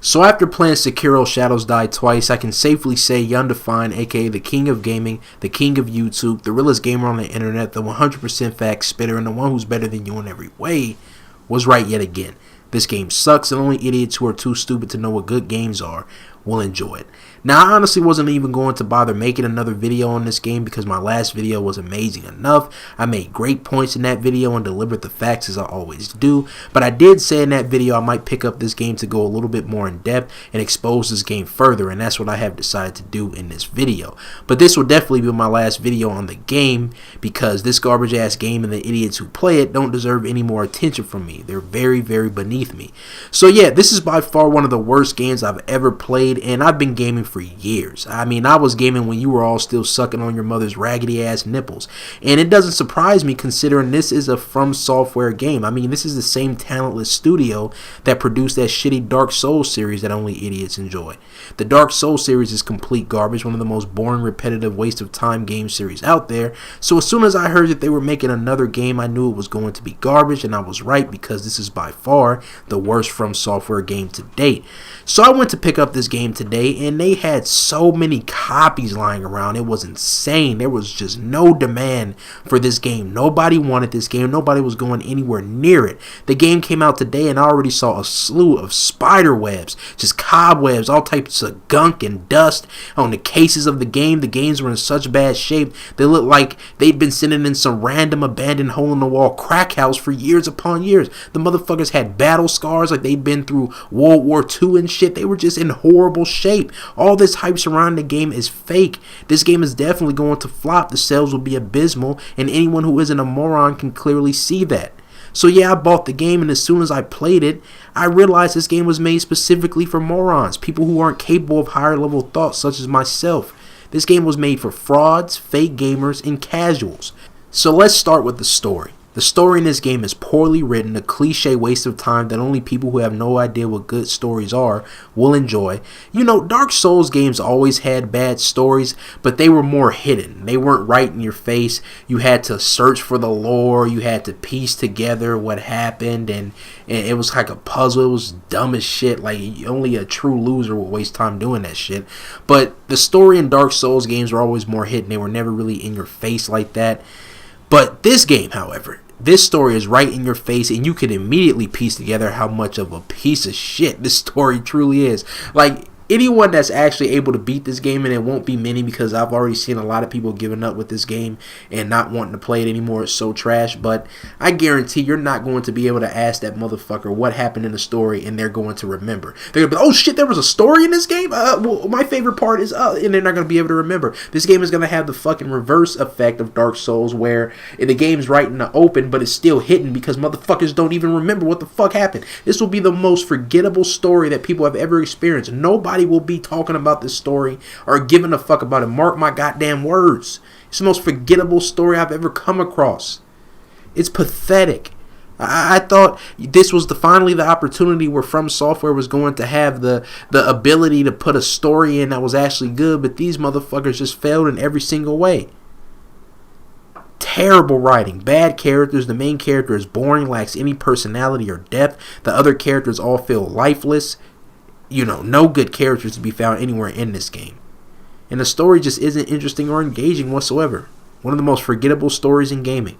So after playing Sekiro Shadows Die Twice, I can safely say youngdefiant, aka the king of gaming, the king of YouTube, the realest gamer on the internet, the 100% fact spitter, and the one who's better than you in every way, was right yet again. This game sucks, and only idiots who are too stupid to know what good games are will enjoy it. Now, I honestly wasn't even going to bother making another video on this game because my last video was amazing enough. I made great points in that video and delivered the facts as I always do, but I did say in that video I might pick up this game to go a little bit more in depth and expose this game further, and that's what I have decided to do in this video. But this will definitely be my last video on the game because this garbage ass game and the idiots who play it don't deserve any more attention from me. They're very, very beneath me. So yeah, this is by far one of the worst games I've ever played, and I've been gaming for years. I mean, I was gaming when you were all still sucking on your mother's raggedy ass nipples, and it doesn't surprise me considering this is a From Software game. I mean, this is the same talentless studio that produced that shitty Dark Souls series that only idiots enjoy. The Dark Souls series is complete garbage, one of the most boring, repetitive, waste of time game series out there. So as soon as I heard that they were making another game, I knew it was going to be garbage, and I was right because this is by far the worst From Software game to date. So I went to pick up this game today, and they had so many copies lying around. It was insane. There was just no demand for this game. Nobody wanted this game. Nobody was going anywhere near it. The game came out today, and I already saw a slew of spider webs, just cobwebs, all types of gunk and dust on the cases of the game. The games were in such bad shape, they looked like they'd been sitting in some random abandoned hole-in-the-wall crack house for years upon years. The motherfuckers had battle scars like they'd been through World War II and shit. They were just in horrible shape. All this hype surrounding the game is fake. This game is definitely going to flop. The sales will be abysmal, and anyone who isn't a moron can clearly see that. So yeah, I bought the game, and as soon as I played it, I realized this game was made specifically for morons, people who aren't capable of higher level thoughts such as myself. This game was made for frauds, fake gamers, and casuals. So let's start with the story. The story in this game is poorly written, a cliche waste of time that only people who have no idea what good stories are will enjoy. You know, Dark Souls games always had bad stories, but they were more hidden. They weren't right in your face. You had to search for the lore. You had to piece together what happened, and it was like a puzzle. It was dumb as shit. Like, only a true loser would waste time doing that shit. But the story in Dark Souls games were always more hidden. They were never really in your face like that. But this game, however, this story is right in your face, and you can immediately piece together how much of a piece of shit this story truly is. Like, anyone that's actually able to beat this game, and it won't be many because I've already seen a lot of people giving up with this game and not wanting to play it anymore. It's so trash. But I guarantee you're not going to be able to ask that motherfucker what happened in the story, and they're going to remember. They're going to be, oh shit, there was a story in this game? Well, my favorite part is, and they're not going to be able to remember. This game is going to have the fucking reverse effect of Dark Souls, where the game's right in the open, but it's still hidden because motherfuckers don't even remember what the fuck happened. This will be the most forgettable story that people have ever experienced. Nobody will be talking about this story or giving a fuck about it. Mark my goddamn words. It's the most forgettable story I've ever come across. It's pathetic. I thought this was finally the opportunity where From Software was going to have the ability to put a story in that was actually good, but these motherfuckers just failed in every single way. Terrible writing, bad characters, the main character is boring, lacks any personality or depth, the other characters all feel lifeless. You know, no good characters to be found anywhere in this game. And the story just isn't interesting or engaging whatsoever. One of the most forgettable stories in gaming.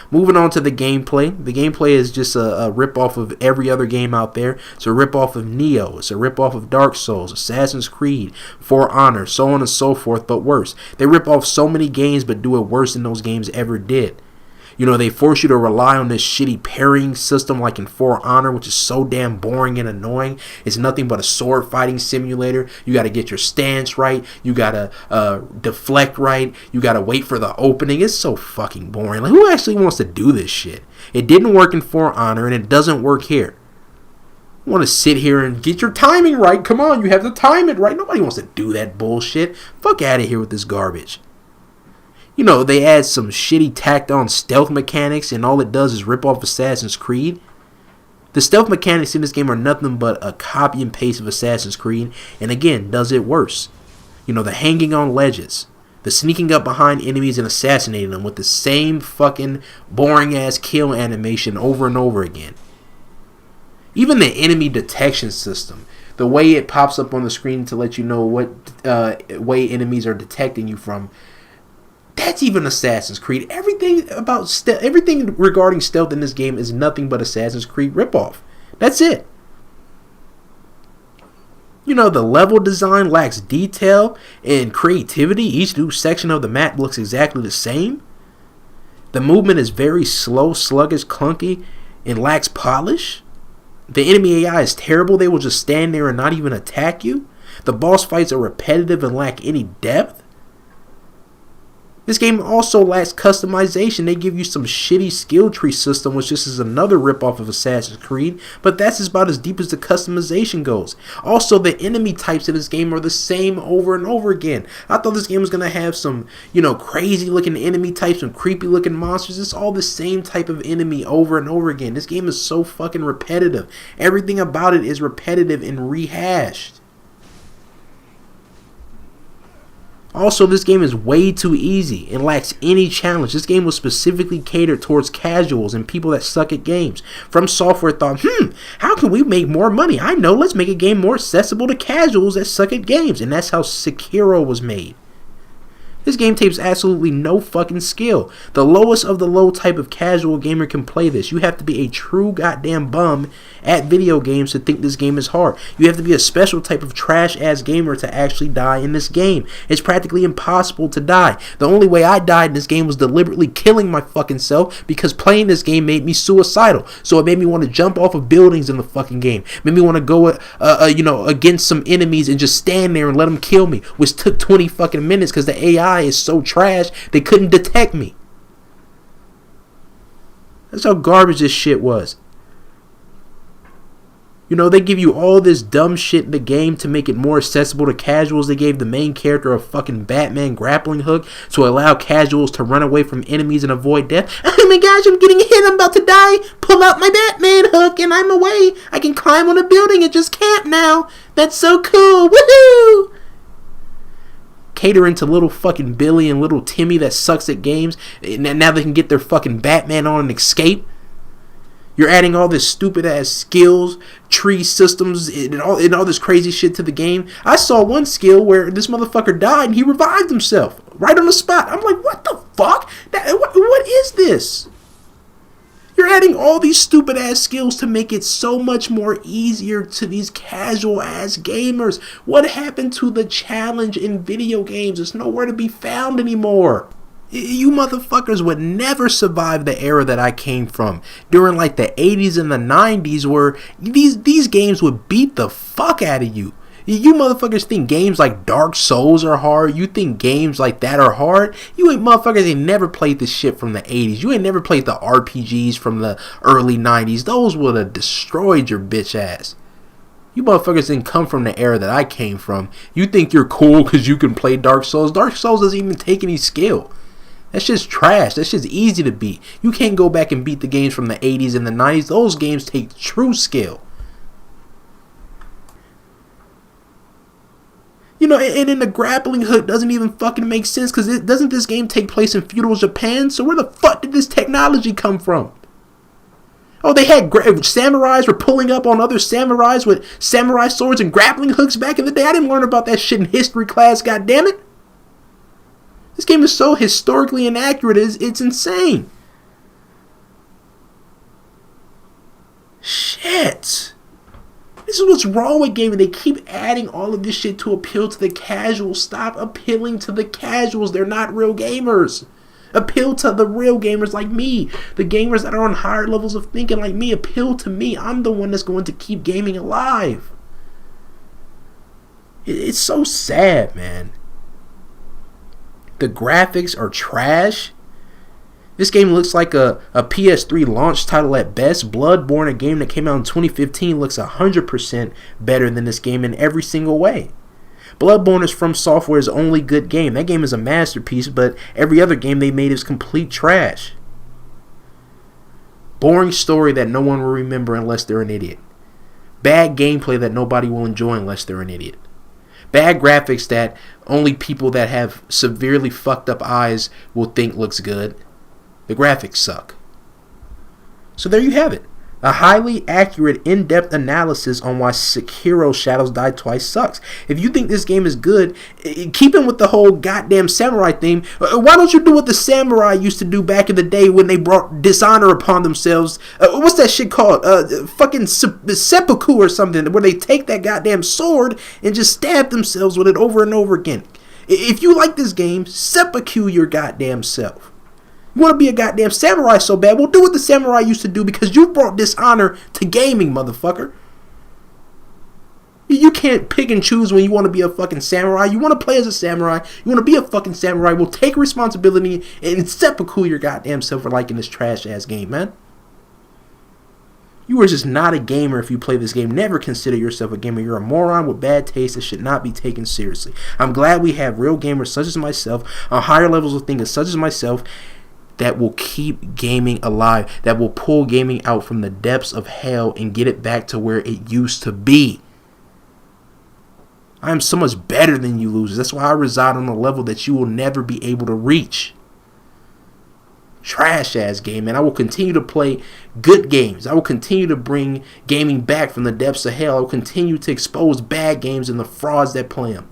Moving on to the gameplay. The gameplay is just a rip-off of every other game out there. It's a rip-off of Neo. It's a rip-off of Dark Souls, Assassin's Creed, For Honor, so on and so forth, but worse. They rip off so many games but do it worse than those games ever did. You know, they force you to rely on this shitty parrying system like in For Honor, which is so damn boring and annoying. It's nothing but a sword fighting simulator. You got to get your stance right. You got to deflect right. You got to wait for the opening. It's so fucking boring. Like, who actually wants to do this shit? It didn't work in For Honor, and it doesn't work here. You want to sit here and get your timing right. Come on, you have to time it right. Nobody wants to do that bullshit. Fuck out of here with this garbage. You know, they add some shitty tacked on stealth mechanics, and all it does is rip off Assassin's Creed. The stealth mechanics in this game are nothing but a copy and paste of Assassin's Creed, and again, does it worse. You know, the hanging on ledges, the sneaking up behind enemies and assassinating them with the same fucking boring ass kill animation over and over again. Even the enemy detection system. The way it pops up on the screen to let you know what way enemies are detecting you from. That's even Assassin's Creed. Everything regarding stealth in this game is nothing but Assassin's Creed ripoff. That's it. You know, the level design lacks detail and creativity. Each new section of the map looks exactly the same. The movement is very slow, sluggish, clunky, and lacks polish. The enemy AI is terrible. They will just stand there and not even attack you. The boss fights are repetitive and lack any depth. This game also lacks customization. They give you some shitty skill tree system, which just is another ripoff of Assassin's Creed, but that's about as deep as the customization goes. Also, the enemy types in this game are the same over and over again. I thought this game was going to have some, crazy looking enemy types, some creepy looking monsters. It's all the same type of enemy over and over again. This game is so fucking repetitive. Everything about it is repetitive and rehashed. Also, this game is way too easy and lacks any challenge. This game was specifically catered towards casuals and people that suck at games. From Software thought, how can we make more money? I know, let's make a game more accessible to casuals that suck at games. And that's how Sekiro was made. This game takes absolutely no fucking skill. The lowest of the low type of casual gamer can play this. You have to be a true goddamn bum at video games to think this game is hard. You have to be a special type of trash ass gamer to actually die in this game. It's practically impossible to die. The only way I died in this game was deliberately killing my fucking self because playing this game made me suicidal. So it made me want to jump off of buildings in the fucking game. It made me want to go against some enemies and just stand there and let them kill me, which took 20 fucking minutes because the AI is so trash they couldn't detect me. That's how garbage this shit was. They give you all this dumb shit in the game to make it more accessible to casuals. They gave the main character a fucking Batman grappling hook to allow casuals to run away from enemies and avoid death. Oh my gosh, I'm getting hit, I'm about to die. Pull out my Batman hook and I'm away. I can climb on a building and just camp now. That's so cool. Woohoo! Catering to little fucking Billy and little Timmy that sucks at games. Now they can get their fucking Batman on and escape. You're adding all this stupid ass skills, tree systems, and all this crazy shit to the game. I saw one skill where this motherfucker died and he revived himself right on the spot. I'm like, what the fuck? What is this? You're adding all these stupid ass skills to make it so much more easier to these casual ass gamers. What happened to the challenge in video games? It's nowhere to be found anymore. You motherfuckers would never survive the era that I came from during like the 80s and the 90s where these games would beat the fuck out of you. You motherfuckers think games like Dark Souls are hard. You think games like that are hard. You ain't motherfuckers ain't never played this shit from the 80s. You ain't never played the RPGs from the early 90s. Those would have destroyed your bitch ass. You motherfuckers didn't come from the era that I came from. You think you're cool because you can play Dark Souls. Dark Souls doesn't even take any skill. That's just trash. That's just easy to beat. You can't go back and beat the games from the 80s and the 90s. Those games take true skill. And then the grappling hook doesn't even fucking make sense because doesn't this game take place in feudal Japan? So where the fuck did this technology come from? Oh, they had samurais were pulling up on other samurais with samurai swords and grappling hooks back in the day. I didn't learn about that shit in history class, goddammit. This game is so historically inaccurate, it's insane. Shit. This is what's wrong with gaming. They keep adding all of this shit to appeal to the casuals. Stop appealing to the casuals. They're not real gamers. Appeal to the real gamers like me. The gamers that are on higher levels of thinking like me. Appeal to me. I'm the one that's going to keep gaming alive. It's so sad, man. The graphics are trash. This game looks like a PS3 launch title at best. Bloodborne, a game that came out in 2015, looks 100% better than this game in every single way. Bloodborne is From Software's only good game. That game is a masterpiece, but every other game they made is complete trash. Boring story that no one will remember unless they're an idiot. Bad gameplay that nobody will enjoy unless they're an idiot. Bad graphics that only people that have severely fucked up eyes will think looks good. The graphics suck. So there you have it. A highly accurate, in-depth analysis on why Sekiro Shadows Die Twice sucks. If you think this game is good, keeping with the whole goddamn samurai theme, why don't you do what the samurai used to do back in the day when they brought dishonor upon themselves? What's that shit called? Fucking seppuku or something, where they take that goddamn sword and just stab themselves with it over and over again. If you like this game, seppuku your goddamn self. You want to be a goddamn samurai so bad? Well, do what the samurai used to do, because you brought dishonor to gaming, motherfucker. You can't pick and choose when you want to be a fucking samurai. You want to play as a samurai. You want to be a fucking samurai. Well, take responsibility and seppuku your goddamn self for liking this trash-ass game, man. You are just not a gamer if you play this game. Never consider yourself a gamer. You're a moron with bad taste that should not be taken seriously. I'm glad we have real gamers such as myself, on higher levels of thinking such as myself, that will keep gaming alive, that will pull gaming out from the depths of hell and get it back to where it used to be. I am so much better than you losers. That's why I reside on a level that you will never be able to reach. Trash ass game, and I will continue to play good games. I will continue to bring gaming back from the depths of hell. I will continue to expose bad games and the frauds that play them.